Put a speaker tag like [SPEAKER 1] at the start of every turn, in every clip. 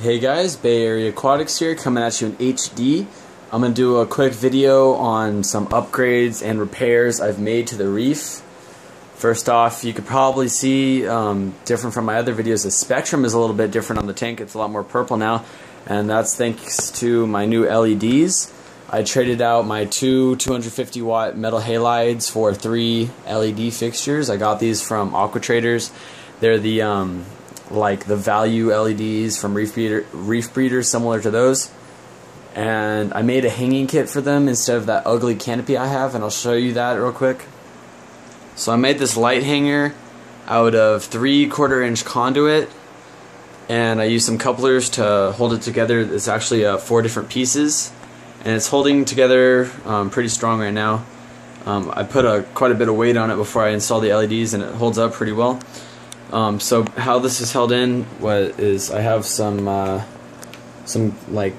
[SPEAKER 1] Hey guys, Bay Area Aquatics here, coming at you in HD. I'm going to do a quick video on some upgrades and repairs I've made to the Reef. First off, you could probably see, different from my other videos, the spectrum is a little bit different on the tank. It's a lot more purple now, and that's thanks to my new LEDs. I traded out my two 250 watt metal halides for 3 LED fixtures. I got these from Aqua Traders. They're the like the value LEDs from Reef Breeders, similar to those. And I made a hanging kit for them instead of that ugly canopy I have, and I'll show you that real quick. So I made this light hanger out of 3/4 inch conduit, and I used some couplers to hold it together. It's actually 4 different pieces, and it's holding together pretty strong right now. I put quite a bit of weight on it before I installed the LEDs, and it holds up pretty well. So how this is held in is I have some like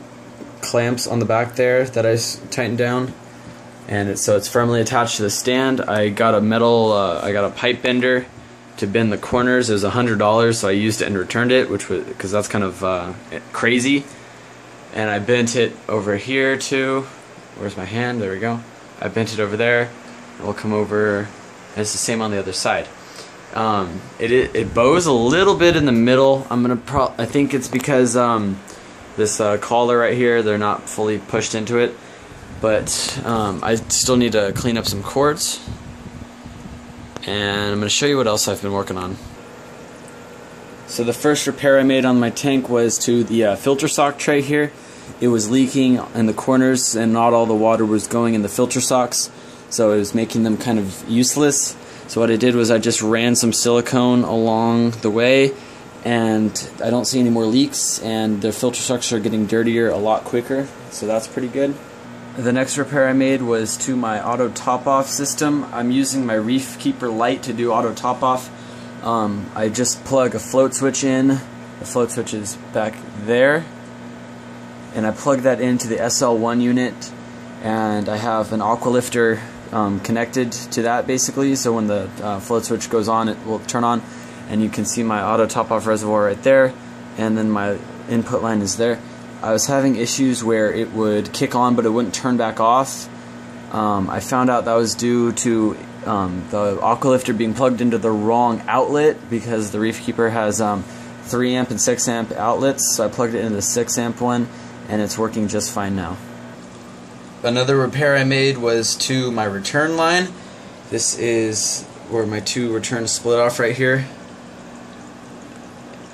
[SPEAKER 1] clamps on the back there that I tightened down, and so it's firmly attached to the stand. I got a pipe bender to bend the corners. It was $100, so I used it and returned it, because that's kind of crazy. And I bent it over here too. Where's my hand? There we go. I bent it over there. It will come over, and it's the same on the other side. It bows a little bit in the middle. I think it's because this collar right here, they're not fully pushed into it, but I still need to clean up some cords, and I'm going to show you what else I've been working on. So the first repair I made on my tank was to the filter sock tray here. It was leaking in the corners, and not all the water was going in the filter socks, so it was making them kind of useless. So what I did was I just ran some silicone along the way, and I don't see any more leaks, and the filter socks are getting dirtier a lot quicker, so that's pretty good. The next repair I made was to my auto top-off system. I'm using my Reef Keeper Lite to do auto top-off. I just plug a float switch in. The float switch is back there, and I plug that into the SL1 unit, and I have an aqua lifter connected to that basically, so when the float switch goes on, it will turn on, and you can see my auto top-off reservoir right there, and then my input line is there. I was having issues where it would kick on but it wouldn't turn back off. I found out that was due to the aqua lifter being plugged into the wrong outlet, because the Reef Keeper has 3 amp and 6 amp outlets, so I plugged it into the 6 amp one, and it's working just fine now. Another repair I made was to my return line. This is where my 2 returns split off right here.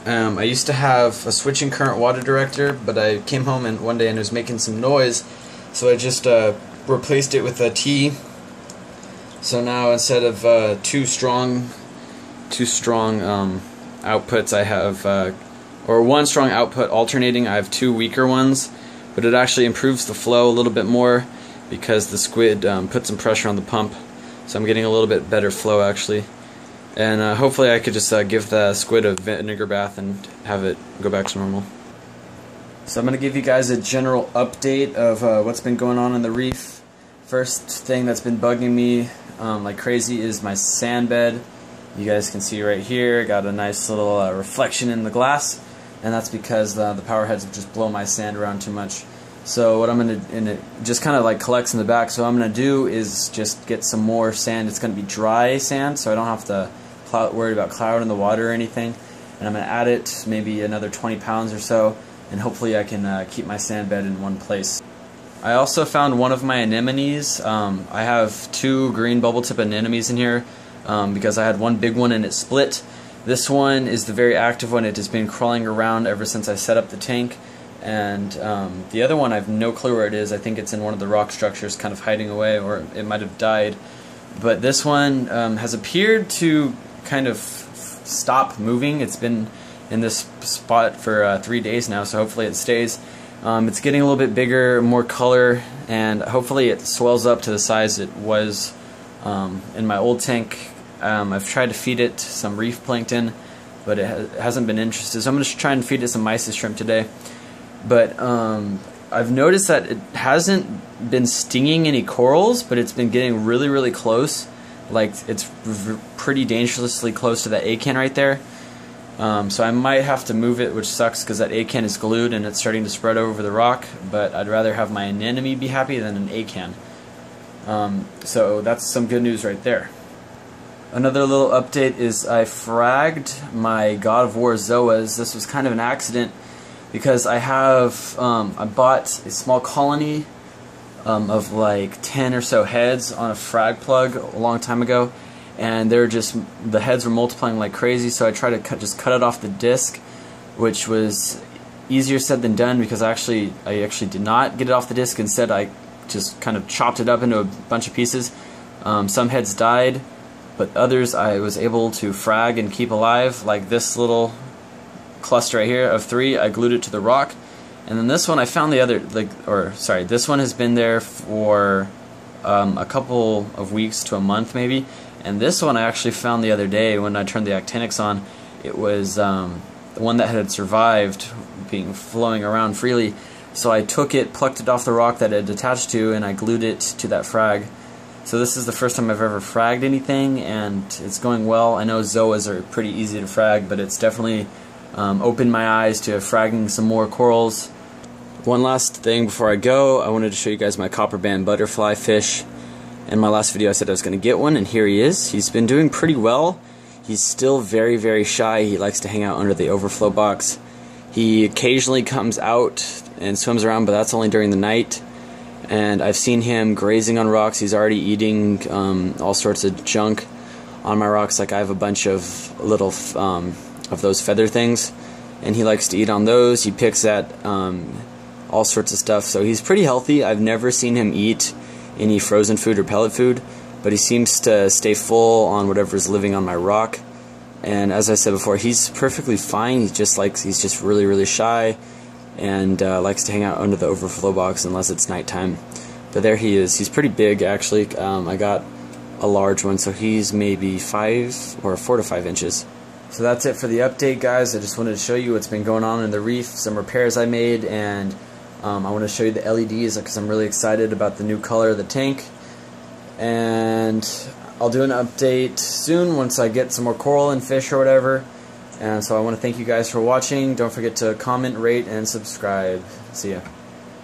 [SPEAKER 1] I used to have a switching current water director, but I came home and one day and it was making some noise, so I just replaced it with a T. So now instead of 2 strong outputs, I have or 1 strong output alternating. I have 2 weaker ones. But it actually improves the flow a little bit more, because the squid put some pressure on the pump, so I'm getting a little bit better flow actually. And hopefully I could just give the squid a vinegar bath and have it go back to normal. So I'm going to give you guys a general update of what's been going on in the Reef. First thing that's been bugging me like crazy is my sand bed. You guys can see right here, got a nice little reflection in the glass. And that's because the power heads have just blown my sand around too much. So what I'm going to, and it just kind of like collects in the back, so what I'm going to do is just get some more sand. It's going to be dry sand, so I don't have to worry about cloud in the water or anything. And I'm going to add it maybe another 20 pounds or so, and hopefully I can keep my sand bed in one place. I also found one of my anemones. I have 2 green bubble tip anemones in here because I had one big one and it split. This one is the very active one. It has been crawling around ever since I set up the tank, and the other one I have no clue where it is. I think it's in one of the rock structures kind of hiding away, or it might have died. But this one has appeared to kind of stop moving. It's been in this spot for 3 days now, so hopefully it stays. It's getting a little bit bigger, more color, and hopefully it swells up to the size it was in my old tank. I've tried to feed it some reef plankton, but it hasn't been interested, so I'm going to try and feed it some mysis shrimp today. But I've noticed that it hasn't been stinging any corals, but it's been getting really, really close. Like, it's pretty dangerously close to that acan right there. So I might have to move it, which sucks because that acan is glued and it's starting to spread over the rock, but I'd rather have my anemone be happy than an acan. So that's some good news right there. Another little update is I fragged my God of War Zoas. This was kind of an accident because I bought a small colony of like 10 or so heads on a frag plug a long time ago, and the heads were multiplying like crazy, so I tried to just cut it off the disc, which was easier said than done because I actually did not get it off the disc. Instead, I just kind of chopped it up into a bunch of pieces. Some heads died, but others I was able to frag and keep alive, like this little cluster right here of 3. I glued it to the rock, and then this one I found this one has been there for a couple of weeks to a month maybe, and this one I actually found the other day when I turned the actinics on. It was the one that had survived being flowing around freely, so I took it, plucked it off the rock that it attached to, and I glued it to that frag. So this is the first time I've ever fragged anything, and it's going well. I know Zoas are pretty easy to frag, but it's definitely opened my eyes to fragging some more corals. One last thing before I go, I wanted to show you guys my copper band butterfly fish. In my last video I said I was going to get one, and here he is. He's been doing pretty well. He's still very, very shy. He likes to hang out under the overflow box. He occasionally comes out and swims around, but that's only during the night. And I've seen him grazing on rocks. He's already eating all sorts of junk on my rocks. Like I have a bunch of little of those feather things, and he likes to eat on those. He picks at all sorts of stuff. So he's pretty healthy. I've never seen him eat any frozen food or pellet food, but he seems to stay full on whatever's living on my rock. And as I said before, he's perfectly fine. He's just really, really shy, and likes to hang out under the overflow box unless it's nighttime. But there he is. He's pretty big, actually. I got a large one, so he's maybe 4 to 5 inches. So that's it for the update, guys. I just wanted to show you what's been going on in the reef, some repairs I made, and I want to show you the LEDs because I'm really excited about the new color of the tank. And I'll do an update soon once I get some more coral and fish or whatever. And so I want to thank you guys for watching. Don't forget to comment, rate, and subscribe. See ya.